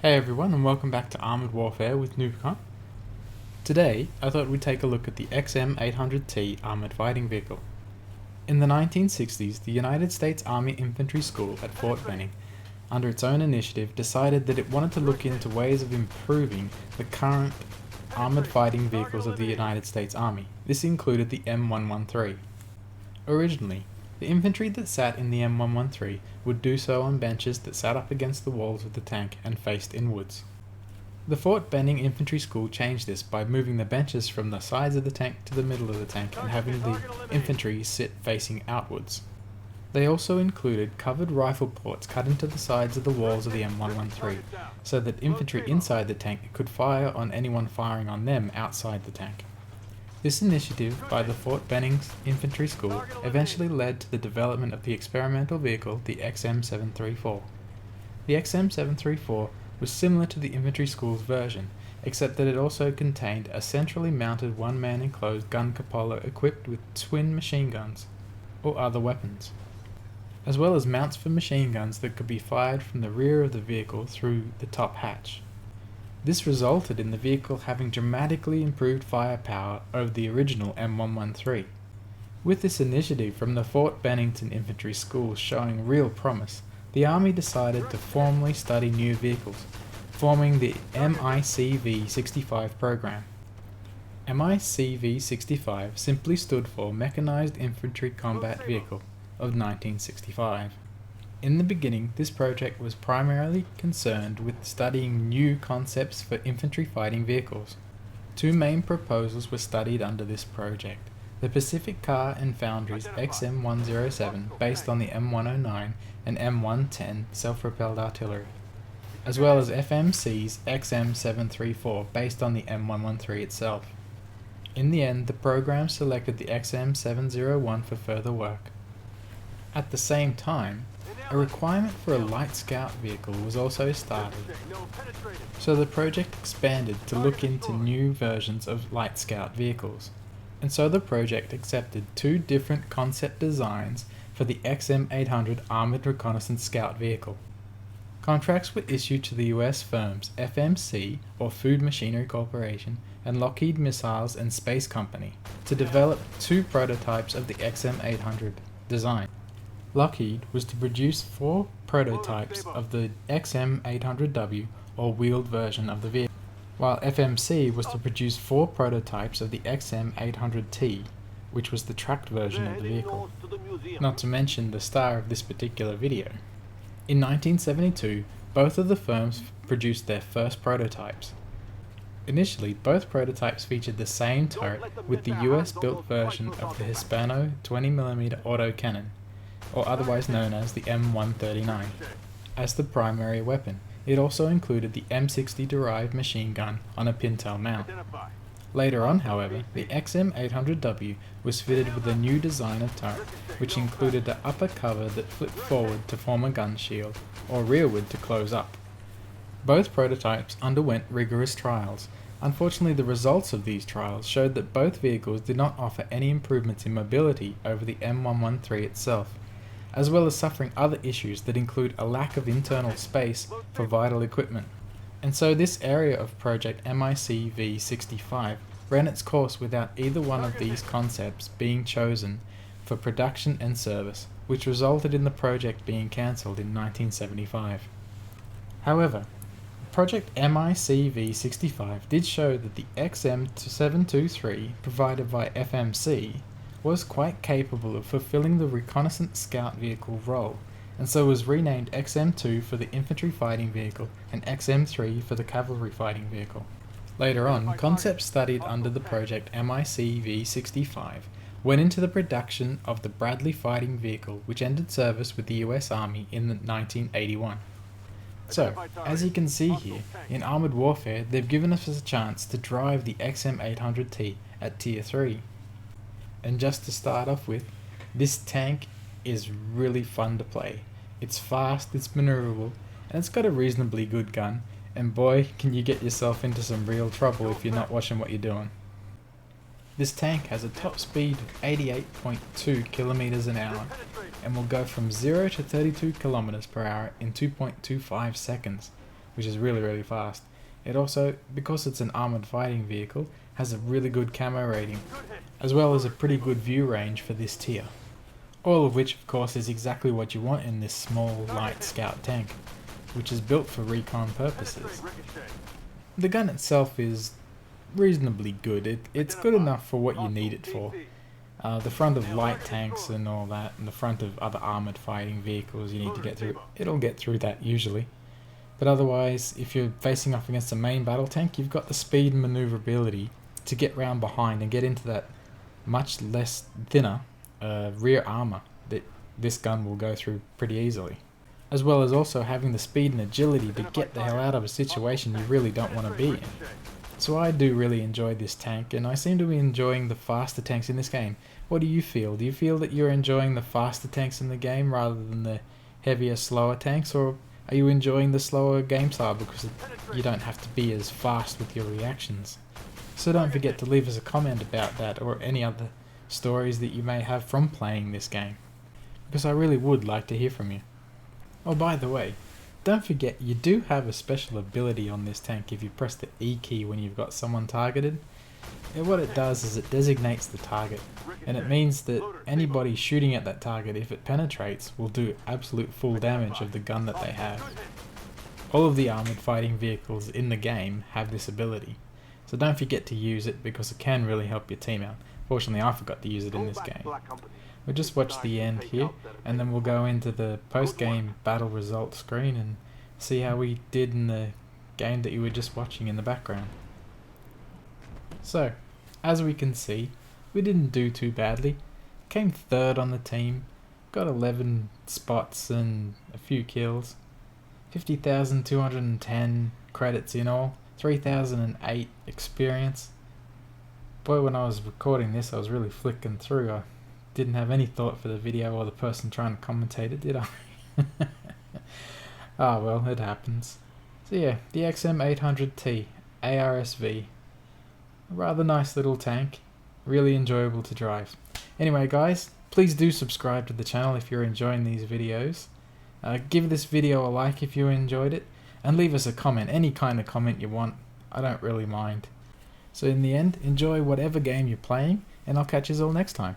Hey everyone, and welcome back to Armored Warfare with Noobcon. Today, I thought we'd take a look at the XM800T armored fighting vehicle. In the 1960s, the United States Army Infantry School at Fort Benning, under its own initiative, decided that it wanted to look into ways of improving the current armored fighting vehicles of the United States Army. This included the M113. Originally, the infantry that sat in the M113 would do so on benches that sat up against the walls of the tank and faced inwards. The Fort Benning Infantry School changed this by moving the benches from the sides of the tank to the middle of the tank and having the infantry sit facing outwards. They also included covered rifle ports cut into the sides of the walls of the M113, so that infantry inside the tank could fire on anyone firing on them outside the tank. This initiative by the Fort Benning Infantry School eventually led to the development of the experimental vehicle, the XM734. The XM734 was similar to the Infantry School's version, except that it also contained a centrally mounted one-man enclosed gun cupola equipped with twin machine guns, or other weapons, as well as mounts for machine guns that could be fired from the rear of the vehicle through the top hatch. This resulted in the vehicle having dramatically improved firepower over the original M113. With this initiative from the Fort Bennington Infantry School showing real promise, the Army decided to formally study new vehicles, forming the MICV-65 program. MICV-65 simply stood for Mechanized Infantry Combat Vehicle of 1965. In the beginning, this project was primarily concerned with studying new concepts for infantry fighting vehicles. Two main proposals were studied under this project: the Pacific Car and Foundry's XM107 based on the M109 and M110 self-propelled artillery, as well as FMC's XM734 based on the M113 itself. In the end, the program selected the XM701 for further work. At the same time, a requirement for a light scout vehicle was also started, so the project expanded to look into new versions of light scout vehicles, and so the project accepted two different concept designs for the XM800 Armored Reconnaissance Scout Vehicle. Contracts were issued to the US firms FMC, or Food Machinery Corporation, and Lockheed Missiles and Space Company to develop two prototypes of the XM800 design. Lockheed was to produce 4 prototypes of the XM800W, or wheeled version of the vehicle, while FMC was to produce 4 prototypes of the XM800T, which was the tracked version of the vehicle, not to mention the star of this particular video. In 1972, both of the firms produced their first prototypes. Initially, both prototypes featured the same turret with the US-built version of the Hispano 20mm autocannon, or otherwise known as the M139, as the primary weapon. It also included the M60-derived machine gun on a pintail mount. Later on, however, the XM800W was fitted with a new design of turret, which included an upper cover that flipped forward to form a gun shield, or rearward to close up. Both prototypes underwent rigorous trials. Unfortunately, the results of these trials showed that both vehicles did not offer any improvements in mobility over the M113 itself, as well as suffering other issues that include a lack of internal space for vital equipment. And so this area of Project MICV-65 ran its course without either one of these concepts being chosen for production and service, which resulted in the project being cancelled in 1975. However, Project MICV-65 did show that the XM723 provided by FMC was quite capable of fulfilling the reconnaissance scout vehicle role, and so was renamed XM2 for the infantry fighting vehicle and XM3 for the cavalry fighting vehicle. Later on, concepts studied under the project MICV-65 went into the production of the Bradley fighting vehicle, which ended service with the US Army in 1981. So, as you can see here, in Armored Warfare they've given us a chance to drive the XM800T at Tier 3. And just to start off with, this tank is really fun to play. It's fast, it's maneuverable, and it's got a reasonably good gun, and boy, can you get yourself into some real trouble if you're not watching what you're doing. This tank has a top speed of 88.2 km an hour, and will go from 0 to 32 km per hour in 2.25 seconds, which is really fast. It also, because it's an armoured fighting vehicle, has a really good camo rating, as well as a pretty good view range for this tier. All of which of course is exactly what you want in this small light scout tank, which is built for recon purposes. The gun itself is reasonably good. It's good enough for what you need it for. The front of light tanks and all that, and the front of other armoured fighting vehicles you need to get through, it'll get through that usually. But otherwise, if you're facing off against a main battle tank, you've got the speed and manoeuvrability to get round behind and get into that much less thinner rear armour that this gun will go through pretty easily. As well as also having the speed and agility to get the hell out of a situation you really don't want to be in. So I do really enjoy this tank, and I seem to be enjoying the faster tanks in this game. What do you feel? Do you feel that you're enjoying the faster tanks in the game rather than the heavier, slower tanks, or are you enjoying the slower game style because you don't have to be as fast with your reactions? So don't forget to leave us a comment about that, or any other stories that you may have from playing this game, because I really would like to hear from you. Oh, by the way, don't forget you do have a special ability on this tank if you press the E key when you've got someone targeted. And what it does is it designates the target, and it means that anybody shooting at that target, if it penetrates, will do absolute full damage of the gun that they have. All of the armoured fighting vehicles in the game have this ability, so don't forget to use it because it can really help your team out. Fortunately, I forgot to use it in this game. We'll just watch the end here, and then we'll go into the post-game battle results screen and see how we did in the game that you were just watching in the background. So, as we can see, we didn't do too badly. Came third on the team, got 11 spots and a few kills, 50,210 credits in all, 3,008 experience. Boy, when I was recording this I was really flicking through. I didn't have any thought for the video or the person trying to commentate it, did I? Ah well, it happens. So yeah, the XM800T ARSV. A rather nice little tank, really enjoyable to drive. Anyway guys, please do subscribe to the channel if you're enjoying these videos. Give this video a like if you enjoyed it, and leave us a comment, any kind of comment you want, I don't really mind. So in the end, enjoy whatever game you're playing, and I'll catch you all next time.